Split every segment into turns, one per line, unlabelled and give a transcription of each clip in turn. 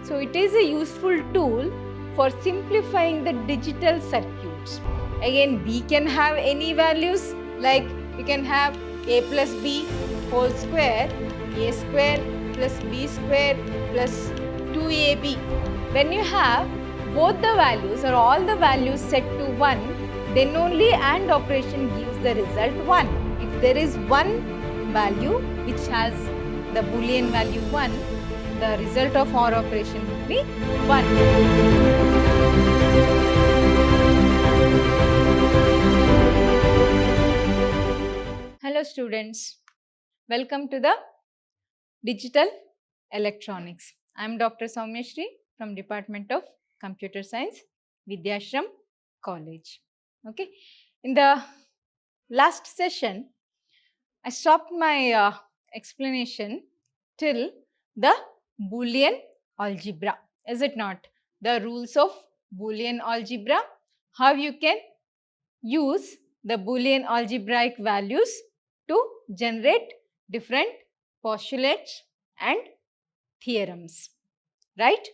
So it is a useful tool for simplifying the digital circuits. Again, B can have any values, like we can have A plus B whole square, A square plus B square plus 2AB. When you have both the values or all the values set to 1, then only AND operation gives the result 1. If there is one value which has the Boolean value 1, the result of OR operation will be 1. Hello students, welcome to the Digital Electronics. I am Dr. Soumyashri from Department of Computer Science, Vidhyaashram College. Okay, in the last session, I stopped my explanation till the Boolean algebra. Is it not? The rules of Boolean algebra, how you can use the Boolean algebraic values to generate different postulates and theorems, right?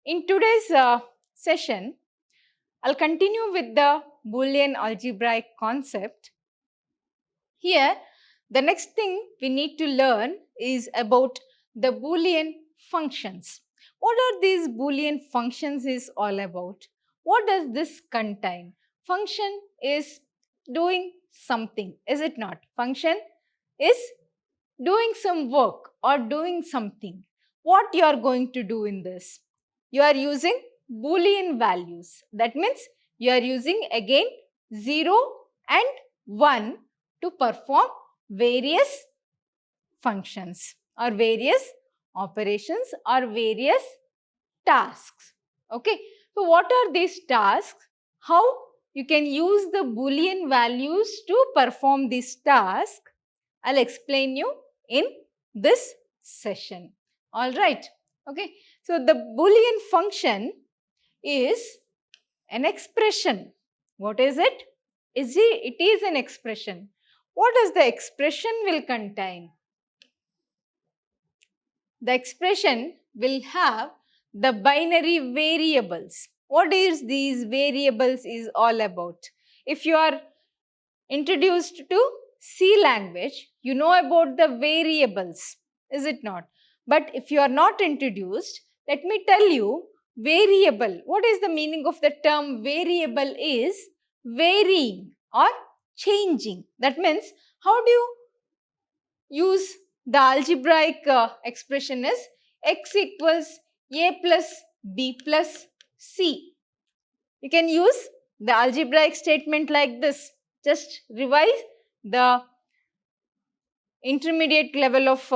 In today's session, I'll continue with the Boolean algebraic concept. Here, the next thing we need to learn is about the Boolean functions. What are these Boolean functions is all about? What does this contain? Function is doing something, is it not? Function is doing some work or doing something. What you are going to do in this? You are using Boolean values. That means you are using again 0 and 1 to perform various functions or various operations or various tasks. Okay. So, what are these tasks? How you can use the Boolean values to perform this task? I'll explain you in this session. All right. Okay. So, the Boolean function is an expression. What is it? It is an expression. What does the expression will contain? The expression will have the binary variables. What is these variables is all about? If you are introduced to C language, you know about the variables, is it not? But if you are not introduced, let me tell you, variable. What is the meaning of the term variable is varying or changing. That means, how do you use the algebraic expression is x equals a plus b plus c. You can use the algebraic statement like this. Just revise the intermediate level of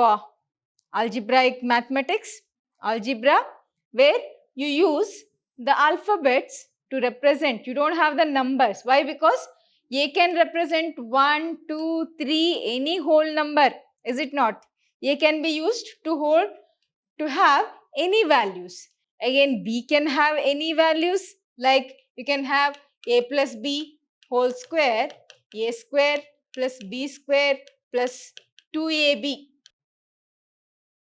algebraic mathematics, algebra, where you use the alphabets to represent. You don't have the numbers. Why? Because a can represent 1, 2, 3, any whole number. Is it not? A can be used to have any values. Again, B can have any values, like you can have a plus b whole square, a square plus b square plus 2ab.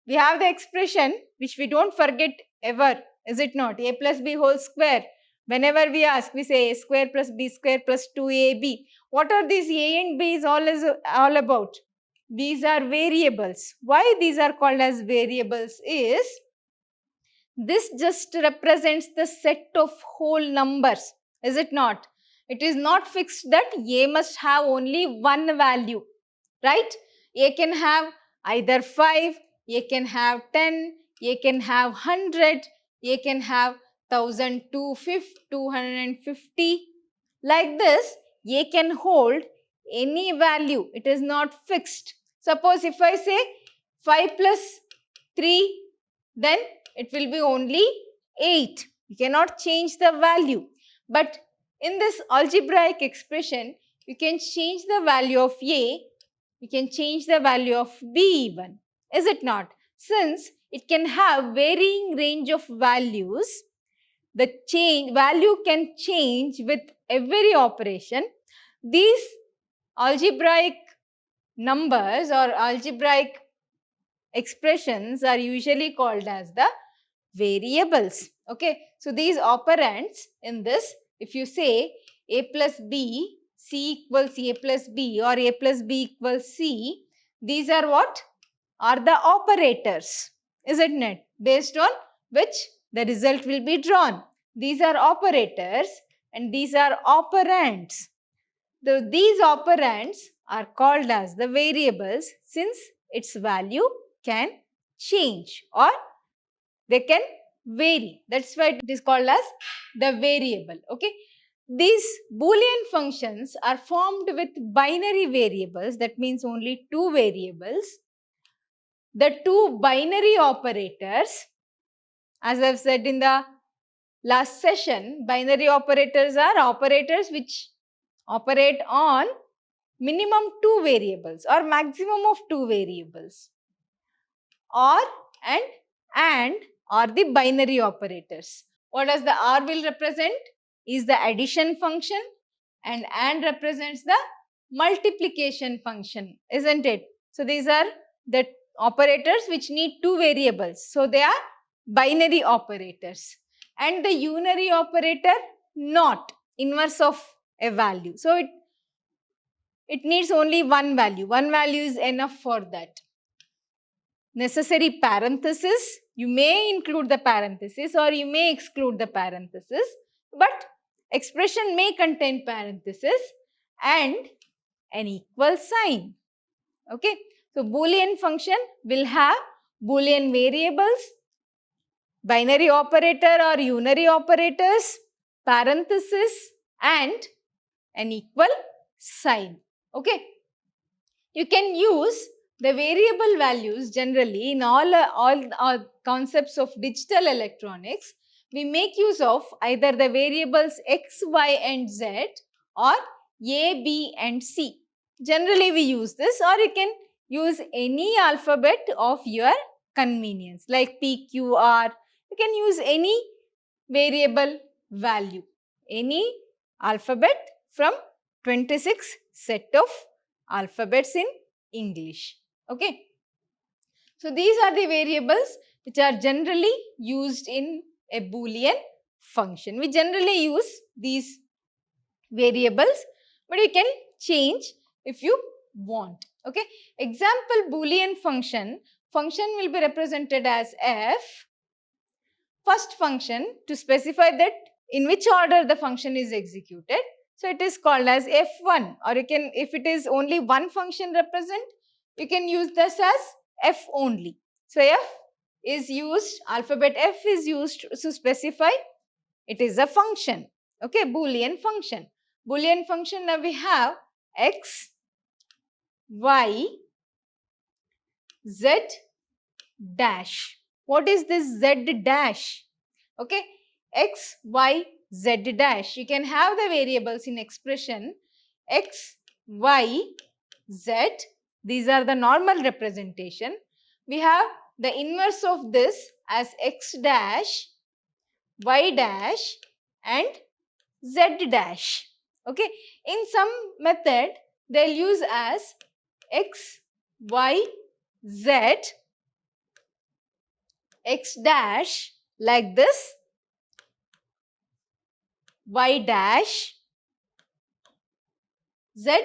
We have the expression which we don't forget ever, is it not? A plus b whole square. Whenever we ask, we say a square plus b square plus 2ab. What are these a and b is all about? These are variables. Why these are called as variables is, this just represents the set of whole numbers, is it not? It is not fixed that a must have only one value, right? A can have either 5, a can have 10, a can have 100, a can have 1000, 250. Like this, a can hold any value. It is not fixed. Suppose if I say 5 plus 3, then it will be only 8. You cannot change the value. But in this algebraic expression, you can change the value of A, you can change the value of B even. Is it not? Since it can have varying range of values, the value can change with every operation. These algebraic numbers or algebraic expressions are usually called as the variables. Okay, so these operands in this, if you say a plus b, c equals a plus b or a plus b equals c, these are what? Are the operators, isn't it? Based on which the result will be drawn. These are operators and these are operands. These operands are called as the variables since its value can change or they can vary. That's why it is called as the variable. Okay. These Boolean functions are formed with binary variables. That means only two variables. The two binary operators, as I've said in the last session, binary operators are operators which operate on minimum two variables or maximum of two variables. Or and are the binary operators. What does the or will represent? Is the addition function and represents the multiplication function, isn't it? So these are the operators which need two variables. So they are binary operators. And the unary operator, not inverse of a value. So it needs only one value. One value is enough for that. Necessary parenthesis, you may include the parenthesis or you may exclude the parenthesis, but expression may contain parenthesis and an equal sign. Okay, so Boolean function will have Boolean variables, binary operator or unary operators, parenthesis and an equal sign. Okay, you can use the variable values generally in all concepts of digital electronics. We make use of either the variables x, y and z or a, b and c. Generally we use this, or you can use any alphabet of your convenience like p, q, r. You can use any variable value, any alphabet from 26 set of alphabets in English. Okay. So these are the variables which are generally used in a Boolean function. We generally use these variables, but you can change if you want. Okay. Example Boolean function. Function will be represented as f. First function to specify that in which order the function is executed. So it is called as f1, or you can, if it is only one function represent, you can use this as f only. So f is used, alphabet f is used to specify it is a function. Okay, Boolean function. Boolean function, now we have x, y, z dash. What is this z dash? Okay, x, y, z dash. You can have the variables in expression x, y, z. These are the normal representation. We have the inverse of this as x dash, y dash and z dash. Okay, in some method they'll use as x, y, z, x dash like this, y dash, z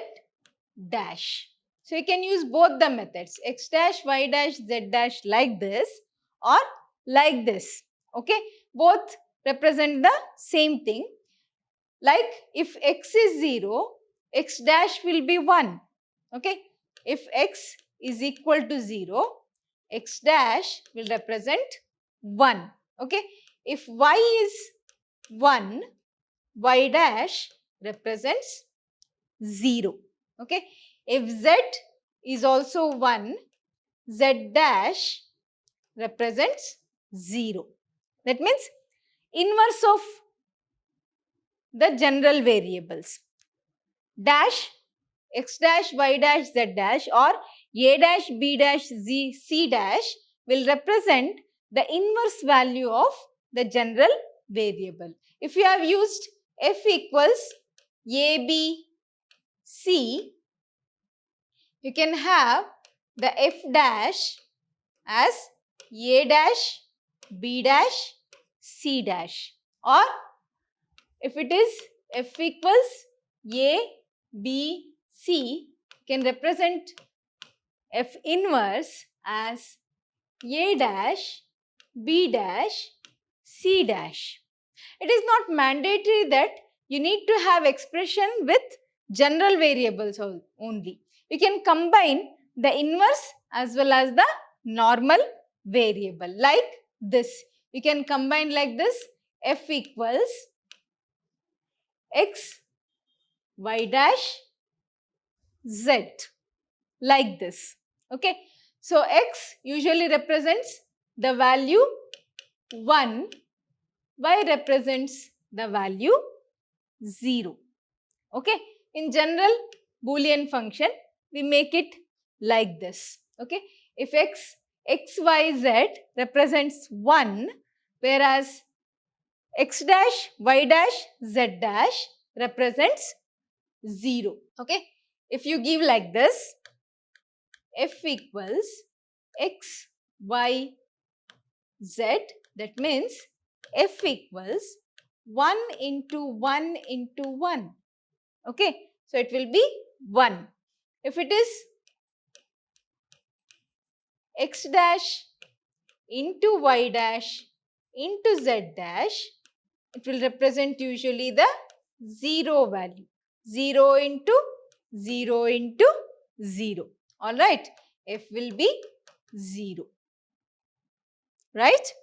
dash. So you can use both the methods, x dash, y dash, z dash like this or like this. Okay, both represent the same thing. Like if x is 0, x dash will be 1. Okay, if x is equal to 0, x dash will represent 1. Okay, if y is 1, y dash represents 0. Okay, if z is also 1, z dash represents 0. That means inverse of the general variables. Dash, x dash, y dash, z dash or a dash, b dash, c dash will represent the inverse value of the general variable. If you have used f equals a, b, c, you can have the f dash as a dash, B dash C dash, or if it is F equals A, B, C, can represent F inverse as A dash, B dash, C dash. It is not mandatory that you need to have expression with general variables only. You can combine the inverse as well as the normal variable like this. You can combine like this: F equals X, Y dash, Z, like this. Okay. So, X usually represents the value 1, Y represents the value 0. Okay. In general Boolean function, we make it like this. Okay. If X, Y, Z represents 1, whereas X dash, Y dash, Z dash represents 0. Okay. If you give like this, F equals X, Y, Z, that means F equals 1 into 1 into 1. Okay. So, it will be 1. If it is X dash into Y dash into Z dash, it will represent usually the 0 value. 0 into 0 into 0. Alright. F will be 0. Right?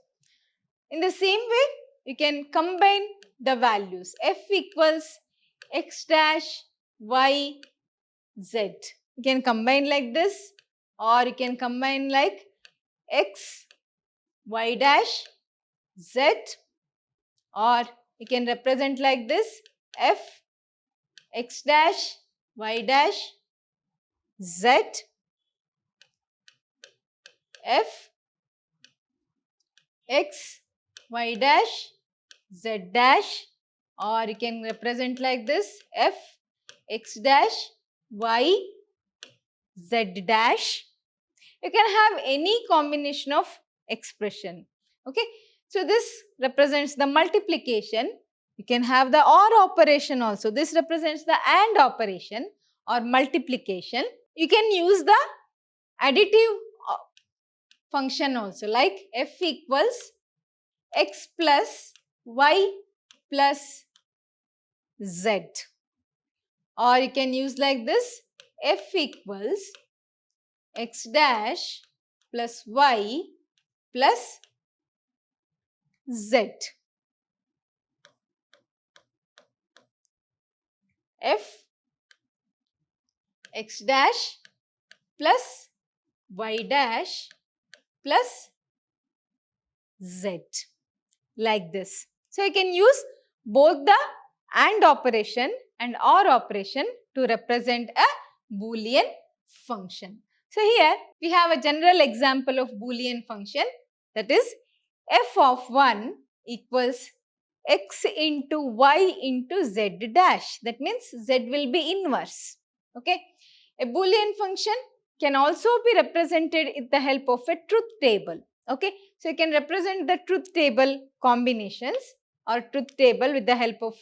In the same way, you can combine the values. F equals X dash Y Z. You can combine like this, or you can combine like X Y dash Z, or you can represent like this: F X dash Y dash Z, F X Y dash Z dash, or you can represent like this: F X dash Y Z dash. You can have any combination of expression. Okay. So, this represents the multiplication. You can have the OR operation also. This represents the AND operation or multiplication. You can use the additive function also, like F equals X plus Y plus Z, or you can use like this: F equals X dash plus Y plus Z. F X dash plus Y dash plus Z, like this. So, you can use both the AND operation and OR operation to represent a Boolean function. So, here we have a general example of Boolean function, that is f of 1 equals x into y into z dash. That means z will be inverse. Okay. A Boolean function can also be represented with the help of a truth table. Okay. So, you can represent the truth table combinations or truth table with the help of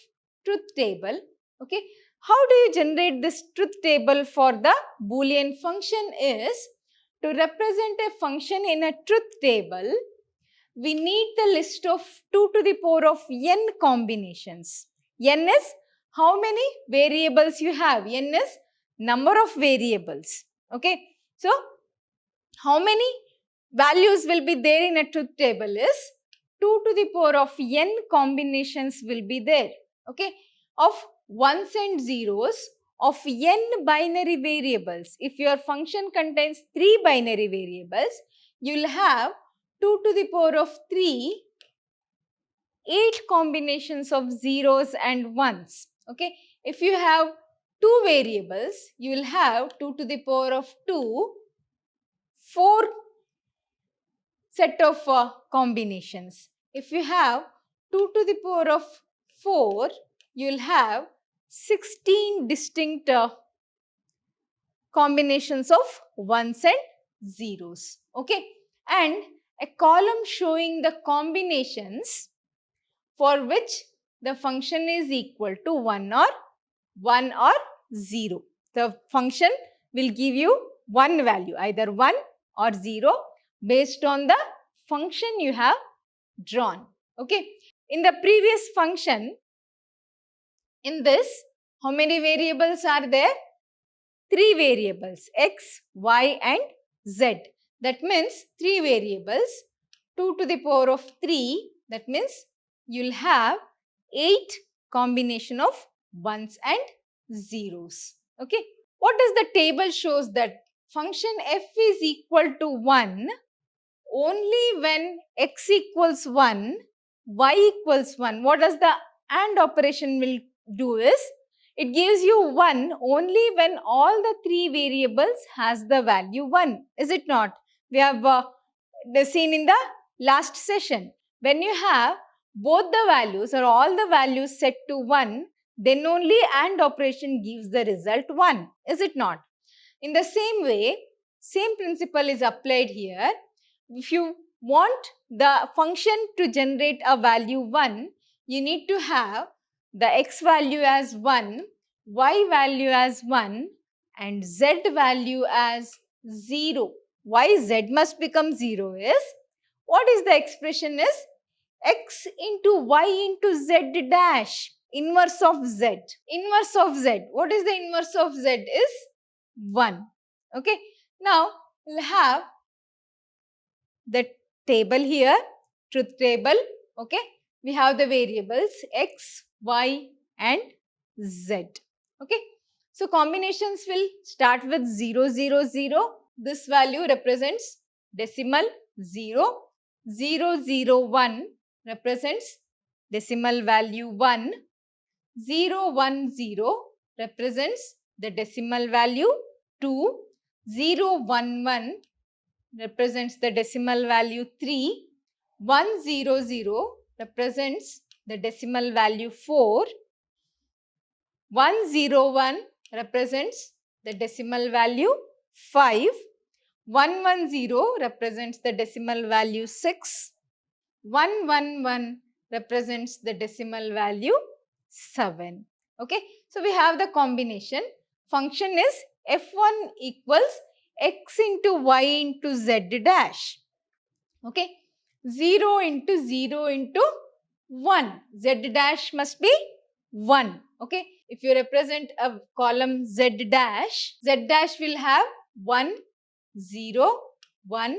truth table. Okay. How do you generate this truth table for the Boolean function is, to represent a function in a truth table, we need the list of 2 to the power of n combinations. N is how many variables you have. N is number of variables. Okay. So, how many values will be there in a truth table is 2 to the power of n combinations will be there. Okay. Of ones and zeros of n binary variables. If your function contains 3 binary variables, you will have 2 to the power of 3, 8 combinations of zeros and ones. Okay. If you have 2 variables, you will have 2 to the power of 2, 4 set of combinations. If you have 2 to the power of 4, you will have 16 distinct combinations of ones and zeros. Okay. And a column showing the combinations for which the function is equal to 1 or 0. The function will give you one value, either 1 or 0, based on the function you have drawn. Okay. In the previous function, in this, how many variables are there? 3 variables, x, y and z. That means 3 variables, 2 to the power of 3. That means you'll have 8 combination of ones and zeros. Okay. What does the table shows? That function f is equal to 1 only when x equals 1, y equals 1. What does the AND operation will do is, it gives you 1 only when all the 3 variables has the value 1. Is it not? We have seen in the last session. When you have both the values or all the values set to 1, then only AND operation gives the result 1. Is it not? In the same way, same principle is applied here. If you want the function to generate a value 1, you need to have the x value as 1, y value as 1 and z value as 0. Why z must become 0 is, what is the expression is? X into y into z dash, inverse of z. Inverse of z. What is the inverse of z is? 1. Okay. Now, we'll have the table here, truth table. Okay. We have the variables x, y and z. Okay. So, combinations will start with 0, 0, 0. This value represents decimal 0. 0, 0, 1 represents decimal value 1. 0, 1, 0 represents the decimal value 2. 0, 1, 1 represents the decimal value 3. 1, 0, 0 represents the decimal value 4. 1, 0, 1 represents the decimal value 5. 1, 1, 0 represents the decimal value 6. 1, 1, 1 represents the decimal value 7. Okay. So, we have the combination. Function is f1 equals x into y into z dash. Okay. 0 into 0 into 1. Z dash must be 1. Okay. If you represent a column z dash will have 1, 0, 1,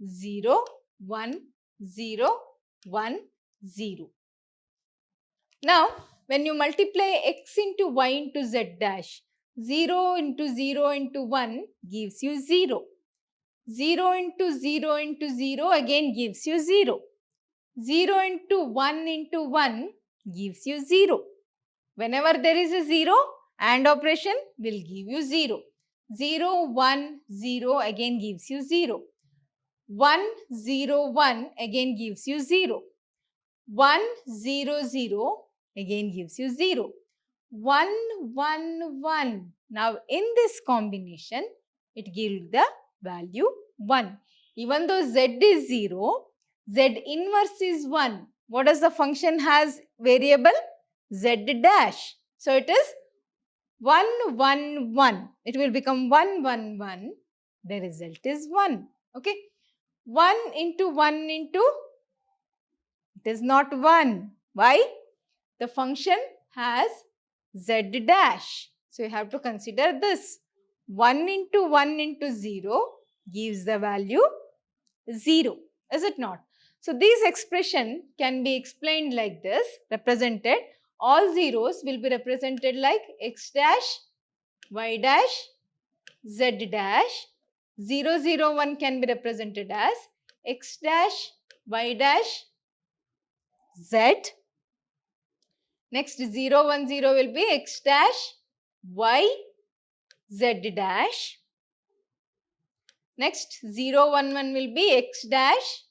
0, 1, 0, 1, 0. Now, when you multiply x into y into z dash, 0 into 0 into 1 gives you 0. 0 into 0 into 0 again gives you 0. 0 into 1 gives you 0. Whenever there is a 0, AND operation will give you 0. 0, 1, 0 again gives you 0. 1, 0, 1 again gives you 0. 1, 0, 0 again gives you 0. 1, 1, 1. Now, in this combination, it gives the value 1. Even though z is 0, z inverse is 1. What does the function has variable? Z dash. So, it is 1, 1, 1. It will become 1, 1, 1. The result is 1. Okay. 1 into 1 into, it is not 1. Why? The function has z dash. So, you have to consider this. 1 into 0 gives the value 0. Is it not? So, this expression can be explained like this, represented. All zeros will be represented like x dash, y dash, z dash. 0, 0, 1 can be represented as x dash, y dash, z. Next 0, 1, 0 will be x dash, y, z dash. Next 0, 1, 1 will be x dash,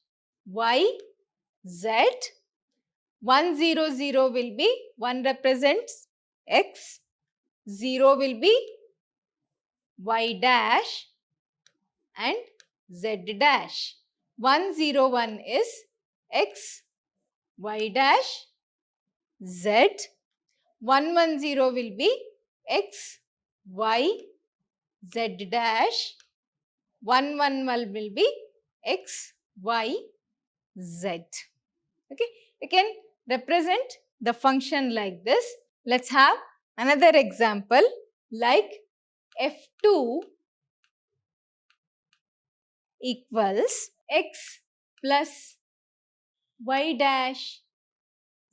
y, z. 1, 0, 0 will be 1 represents x, 0 will be y dash and z dash. 101 is x, y dash, z. 110 will be x, y, z dash. 111 will be x, y, z. Okay, you can represent the function like this. Let's have another example like f2 equals x plus y dash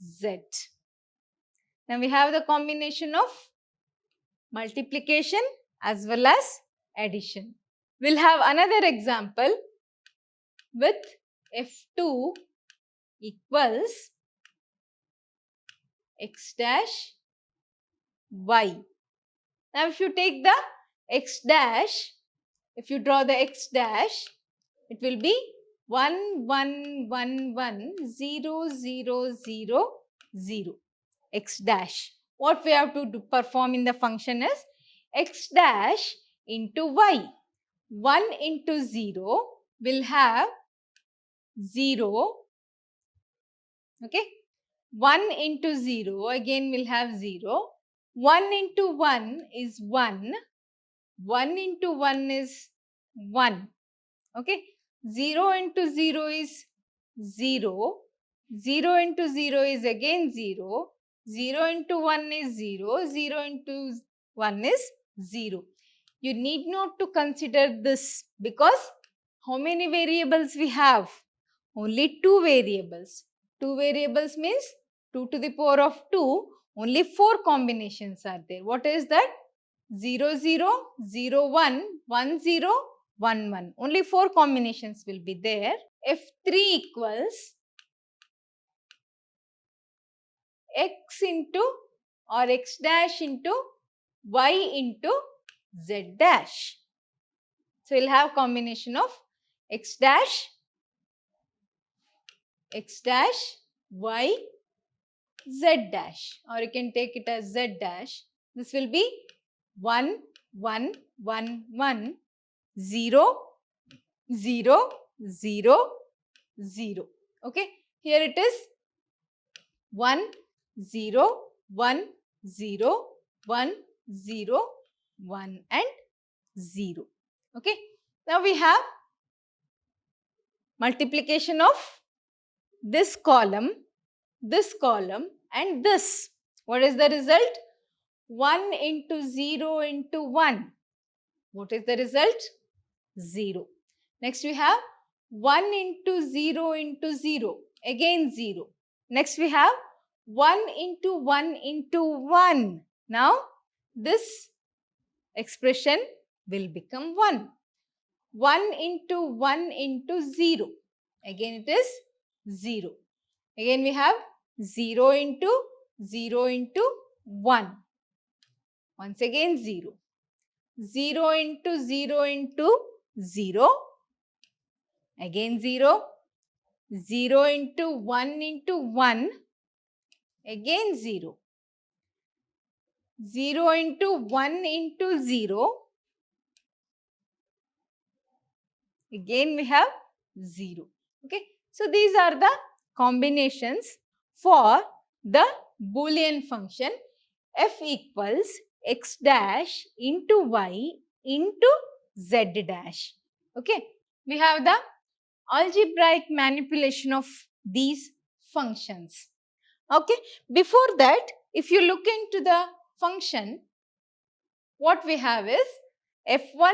z. Now we have the combination of multiplication as well as addition. We'll have another example with f2 equals x dash y. Now if you take the x dash, if you draw the x dash, it will be 1 1 1 1 0 0 0 0 x dash. What we have to perform in the function is x dash into y. 1 into 0 will have 0. Okay. 1 into 0 again will have 0. 1 into 1 is 1. 1 into 1 is 1. Okay. 0 into 0 is 0. 0 into 0 is again 0. 0 into 1 is 0. 0 into 1 is 0. You need not to consider this because how many variables we have? Only 2 variables. 2 variables means 2 to the power of 2. Only 4 combinations are there. What is that? 0 0 0 1 1 0 1 1. Only 4 combinations will be there. F3 equals x into or x dash into y into z dash. So, we will have combination of x dash, y, z dash, or you can take it as z dash. This will be 1 1 1 1 0 0 0 0. Okay, here it is 1 0 1 0 1 0 1 and 0. Okay, now we have multiplication of this column and this. What is the result? 1 into 0 into 1. What is the result? 0. Next we have 1 into 0 into 0. Again 0. Next we have 1 into 1 into 1. Now this expression will become 1. 1 into 1 into 0. Again it is 0. Again we have 0 into 1. Once again 0. 0 into 0 into 0. Again 0. 0 into 1 into 1. Again 0. 0 into 1 into 0. Again we have 0. Okay. So, these are the combinations for the Boolean function f equals x dash into y into z dash. Okay. We have the algebraic manipulation of these functions. Okay. Before that, if you look into the function, what we have is f1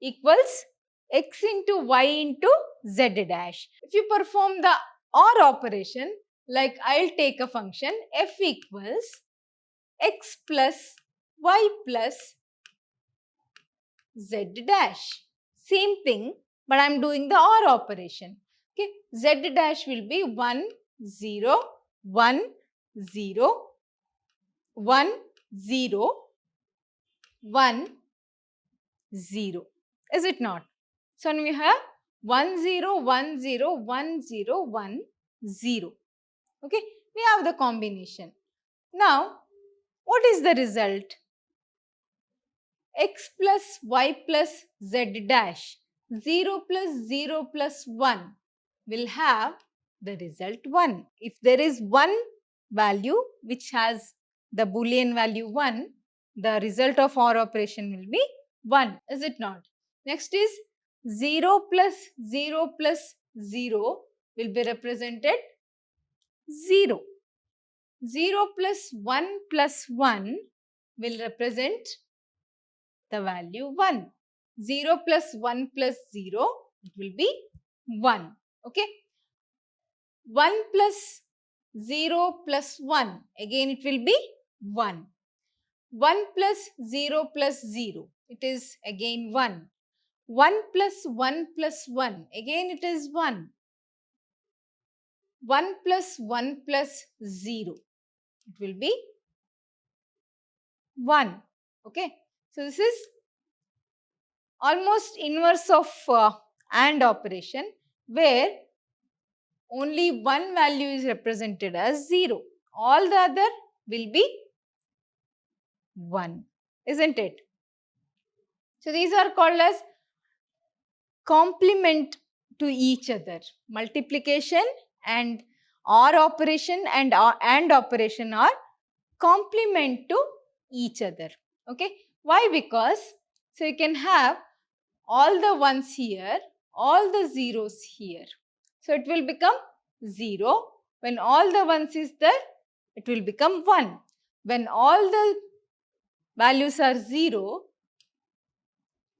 equals x into y into z dash. If you perform the OR operation, like I'll take a function f equals x plus y plus z dash. Same thing, but I'm doing the OR operation. Okay, z dash will be 1 0 1 0 1 0 1 0. Is it not? So, now we have 1 0 1 0 1 0 1 0. Okay, we have the combination. Now, what is the result? X plus y plus z dash, 0 plus 0 plus 1. will have the result 1. If there is one value which has the Boolean value 1, the result of OR operation will be 1, is it not? Next is 0 plus 0 plus 0 will be represented 0. 0 plus 1 will represent the value 1. 0 plus 1 plus 0, it will be 1. Okay. 1 plus 0 plus 1, again it will be 1. 1 plus 0 plus 0, it is again 1. 1 plus 1 plus 1, again it is 1. 1 plus 1 plus 0, it will be 1. Okay. So, this is almost inverse of AND operation, where only one value is represented as 0. All the other will be 1, isn't it? So, these are called as complement to each other. Multiplication and OR operation and AND operation are complement to each other. Okay. Why? Because, so you can have all the ones here, all the zeros here. So, it will become 0. When all the ones is there, it will become 1. When all the values are 0,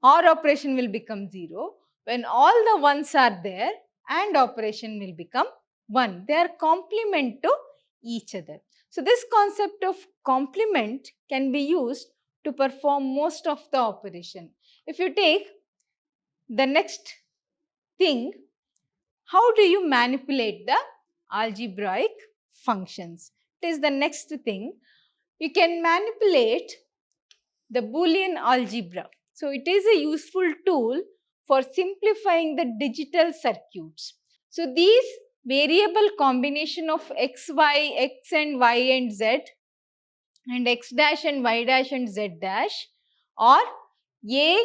OR operation will become 0. When all the ones are there, AND operation will become 1. They are complement to each other. So, this concept of complement can be used to perform most of the operation. If you take the next thing, how do you manipulate the algebraic functions? It is the next thing. You can manipulate the Boolean algebra. So, it is a useful tool for simplifying the digital circuits. So, these variable combination of x and y and z and x dash and y dash and z dash, or a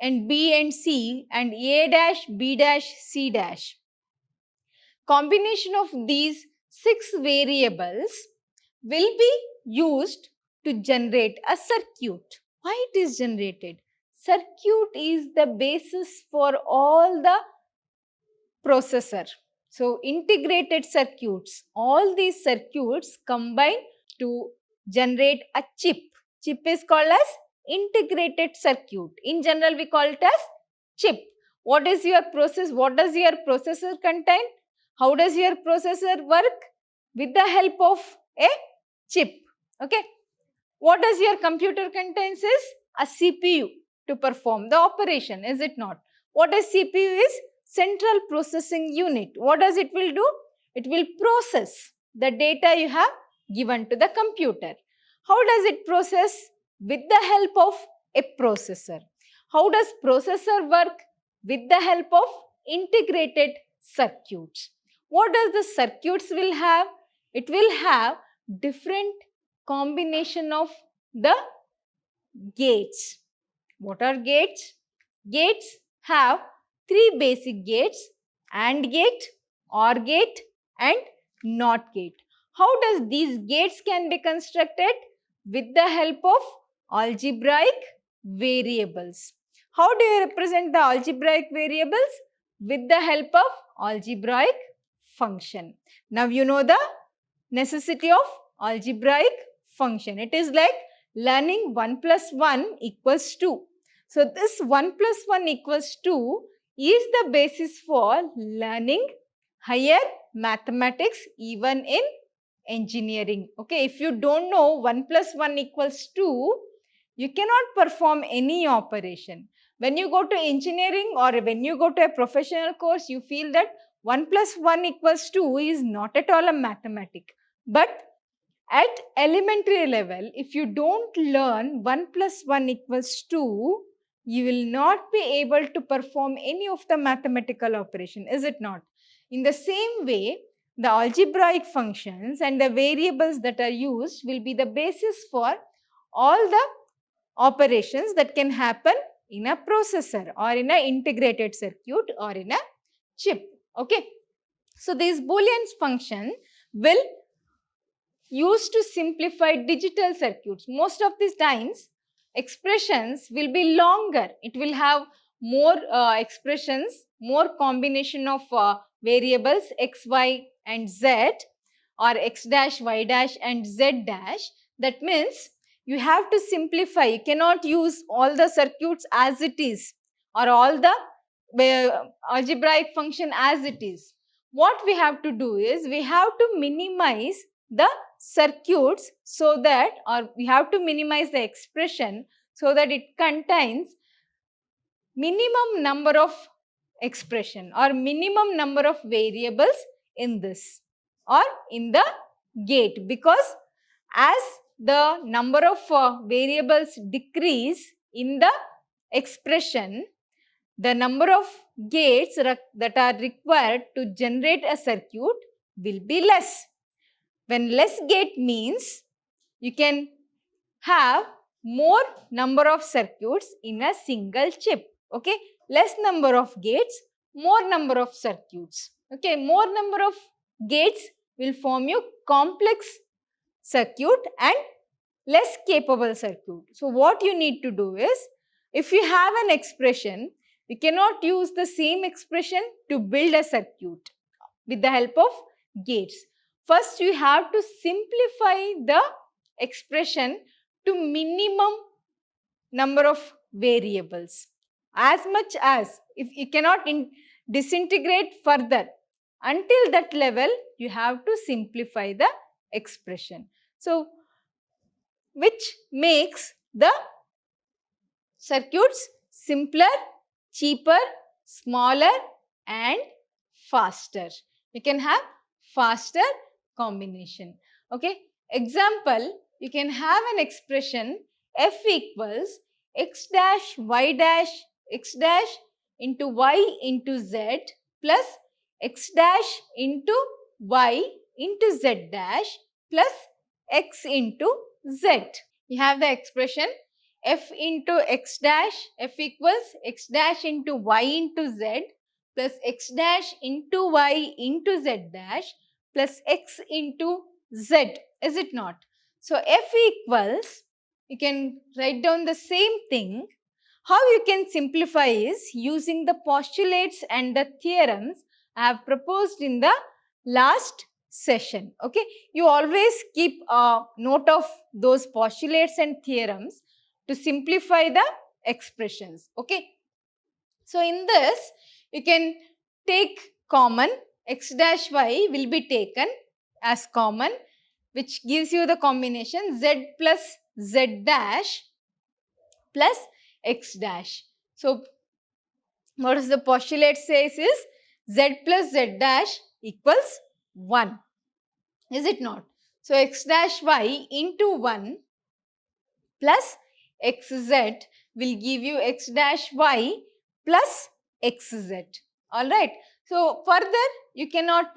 and b and c and a dash, b dash, c dash. Combination of these 6 variables will be used to generate a circuit. Why it is generated? Circuit is the basis for all the processor. So, integrated circuits, all these circuits combine to generate a chip. Chip is called as integrated circuit. In general, we call it as chip. What is your process? What does your processor contain? How does your processor work? With the help of a chip. Okay. What does your computer contains is a CPU to perform the operation, is it not? What is CPU is? Central processing unit. What does it will do? It will process the data you have given to the computer. How does it process? With the help of a processor. How does processor work? With the help of integrated circuits. What does the circuits will have? It will have different combination of the gates. What are gates? Gates have 3 basic gates: AND gate, OR gate and NOT gate. How does these gates can be constructed? With the help of algebraic variables. How do you represent the algebraic variables? With the help of algebraic function. Now you know the necessity of algebraic function. It is like learning 1 plus 1 equals 2. So, this 1 plus 1 equals 2 is the basis for learning higher mathematics even in engineering. Okay, if you don't know 1 plus 1 equals 2, you cannot perform any operation. When you go to engineering or when you go to a professional course, you feel that 1 plus 1 equals 2 is not at all a mathematic. But at elementary level, if you don't learn 1 plus 1 equals 2, you will not be able to perform any of the mathematical operation, is it not? In the same way, the algebraic functions and the variables that are used will be the basis for all the operations that can happen in a processor or in an integrated circuit or in a chip. Okay. So these Boolean function will use to simplify digital circuits. Most of these times expressions will be longer. It will have more expressions, more combination of variables x, y and z, or x dash, y dash and z dash. That means you have to simplify. You cannot use all the circuits as it is, or all the algebraic function as it is. What we have to do is we have to minimize the circuits so that, or we have to minimize the expression so that it contains minimum number of expression or minimum number of variables in this or in the gate, because as the number of variables decrease in the expression, the number of gates that are required to generate a circuit will be less. When less gate means you can have more number of circuits in a single chip. Okay, less number of gates, more number of circuits. Okay, more number of gates will form you complex circuit and less capable circuit. So what you need to do is, if you have an expression, you cannot use the same expression to build a circuit with the help of gates. First, you have to simplify the expression to minimum number of variables. As much as, if you cannot disintegrate further, until that level, you have to simplify the expression. So, which makes the circuits simpler, cheaper, smaller and faster. You can have faster combination. Okay. Example, you can have an expression f equals x dash y dash x dash into y into z plus x dash into y into z dash plus x into z. You have the expression f into x dash, f equals x dash into y into z plus x dash into y into z dash plus x into z, is it not? So f equals, you can write down the same thing. How you can simplify is using the postulates and the theorems I have proposed in the last session. Okay, you always keep a note of those postulates and theorems to simplify the expressions. Okay, so in this you can take common, x dash y will be taken as common, which gives you the combination z plus z dash plus x dash. So what does the postulate says is z plus z dash equals 1, is it not? So x dash y into 1 plus xz will give you x dash y plus xz. Alright. So further you cannot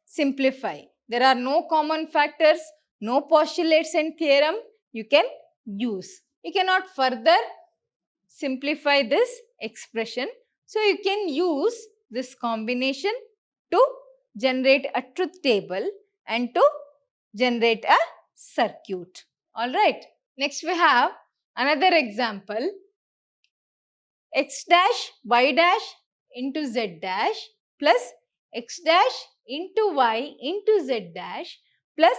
simplify. There are no common factors, no postulates and theorem you can use. You cannot further simplify this expression. So you can use this combination to generate a truth table and to generate a circuit. Alright. Next we have another example. X dash y dash into z dash plus x dash into y into z dash plus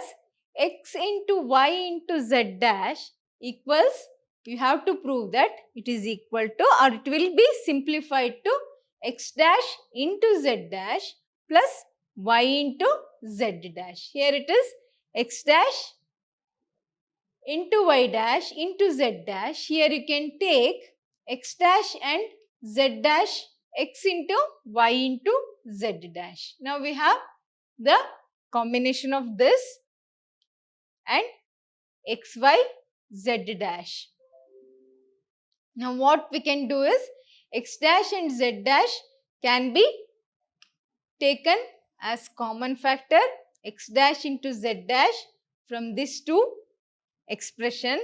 x into y into z dash equals, you have to prove that it is equal to, or it will be simplified to x dash into z dash plus y into z dash. Here it is x dash into y dash into z dash. Here you can take x dash and z dash, x into y into z dash. Now we have the combination of this and x, y, z dash. Now what we can do is x dash and z dash can be taken as common factor, x dash into z dash from this two expression.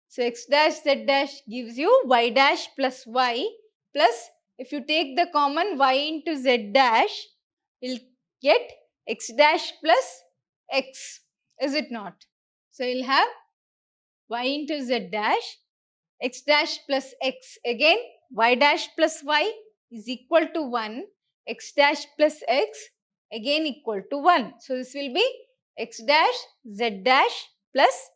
So x dash z dash gives you y dash plus y plus, if you take the common y into z dash, you'll get x dash plus x, is it not? So you'll have y into z dash, x dash plus x, again y dash plus y is equal to 1, x dash plus x again equal to 1. So this will be x dash z dash plus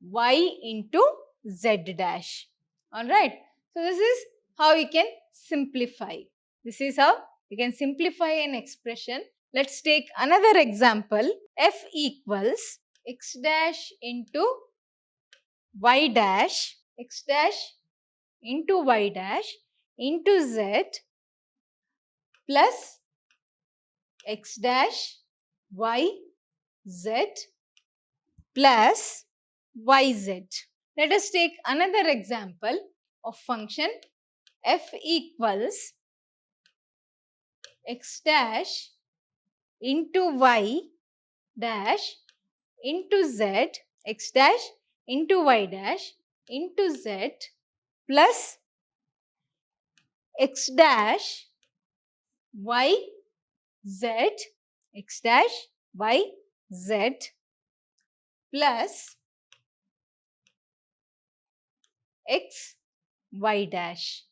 y into z dash. Alright. So this is how you can simplify. This is how you can simplify an expression. Let's take another example. F equals x dash into y dash, x dash into y dash into z plus x dash y z plus yz. Let us take another example of function f equals x dash into y dash into z, x dash into y dash into z plus x dash y z, x dash y z plus x y dash.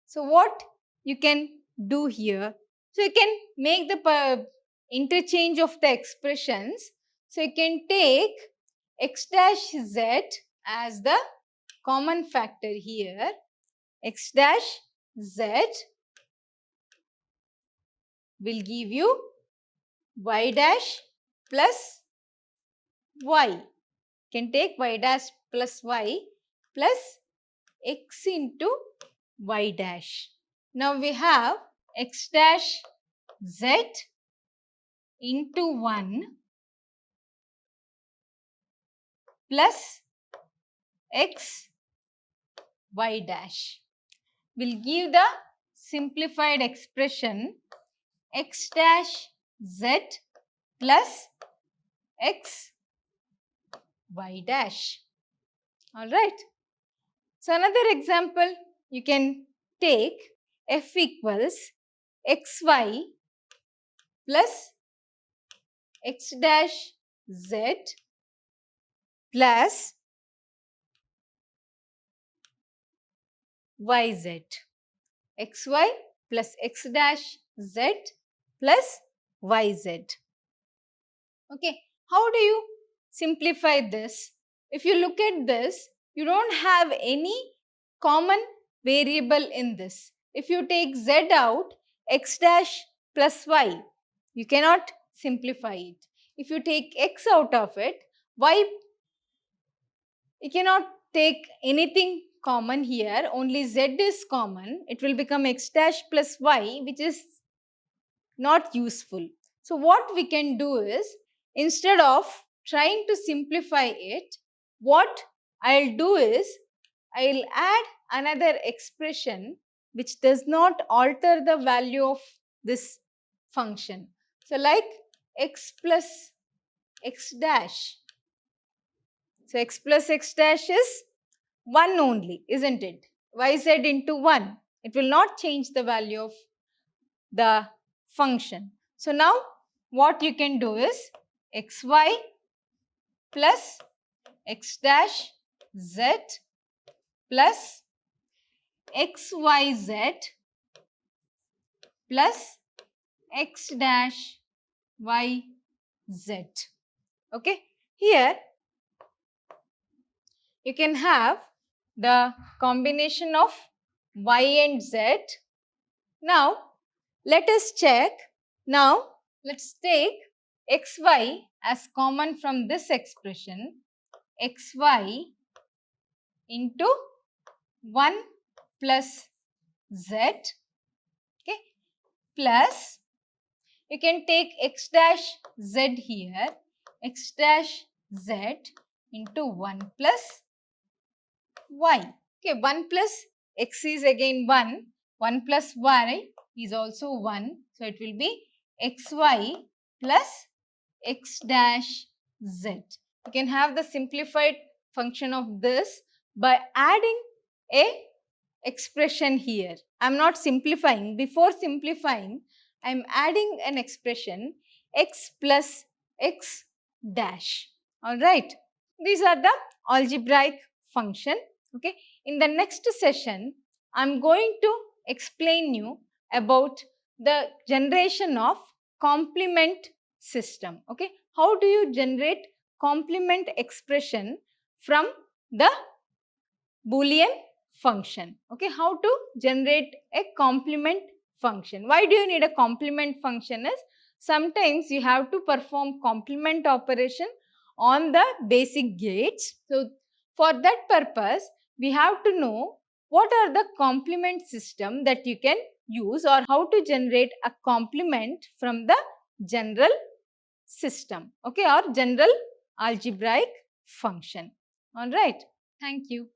So what you can do here? So you can make the interchange of the expressions. So you can take x dash z as the common factor here. X dash z will give you y dash plus y. You can take y dash plus y plus x into y dash. Now we have x dash z into 1 plus x y dash will give the simplified expression x dash z plus x y dash. Alright. So another example you can take f equals xy plus x dash z plus yz. xy plus x dash z plus yz. Okay, how do you simplify this? If you look at this, you don't have any common variable in this. If you take z out, x dash plus y, you cannot simplify it. If you take x out of it, y, you cannot take anything common here, only z is common. It will become x dash plus y, which is not useful. So what we can do is, instead of trying to simplify it, what I'll do is, I'll add another expression which does not alter the value of this function. So like x plus x dash. So x plus x dash is 1 only, isn't it? Yz into 1. It will not change the value of the function. So now what you can do is xy plus x dash z plus xyz plus x dash yz. Okay, here you can have the combination of y and z. Now let us check. Now let's take xy as common from this expression, xy into 1 plus z, okay, plus you can take x dash z here, x dash z into 1 plus y. Okay, 1 plus x is again 1, 1 plus y is also 1. So it will be xy plus x dash z. You can have the simplified function of this by adding a expression here. I am not simplifying. Before simplifying, I am adding an expression x plus x dash. Alright. These are the algebraic function. Okay. In the next session, I am going to explain you about the generation of complement system. Okay. How do you generate complement expression from the Boolean function? Okay. How to generate a complement function? Why do you need a complement function? Is sometimes you have to perform complement operation on the basic gates. So, for that purpose, we have to know what are the complement system that you can use, or how to generate a complement from the general system, okay, or general algebraic function. All right. Thank you.